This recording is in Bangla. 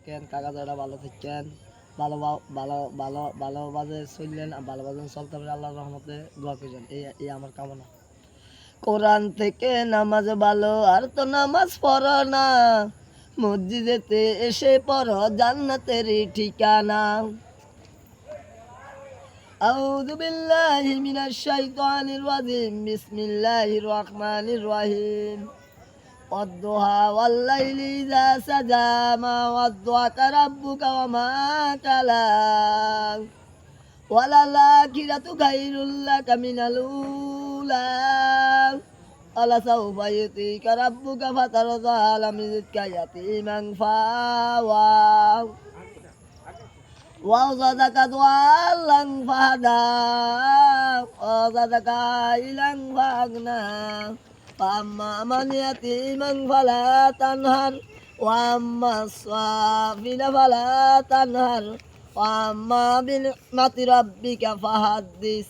কেন কাকা ভালো থাকেন, ভালো ভালো ভালো ভালোভাবে চললেন, ভালোভাবে চলতে পারে আল্লাহর রহমতে দোয়া করবেন, এই আমার কামনা। কোরআন থেকে নামাজ ভালো আর তো নামাজ পড়ো না, মসজিদেতে এসে পড়ো জান্নাতেরই ঠিকানা। আউযু বিল্লাহি মিনাশ শাইতানির রাজিম, বিসমিল্লাহির রহমানির রহিম। والضحى والليل إذا سجى ما ودعك ربك وما قلى وللآخرة خير لك من الأولى ولسوف يعطيك ربك فترضى لم يجدك يتيما فآوى ووجدك ضالا فهدى ووجدك عائلا فأغنى فأما من يتيما فلا تنهر وأما الصافين فلا تنهر وأما بنعمة ربك فحدث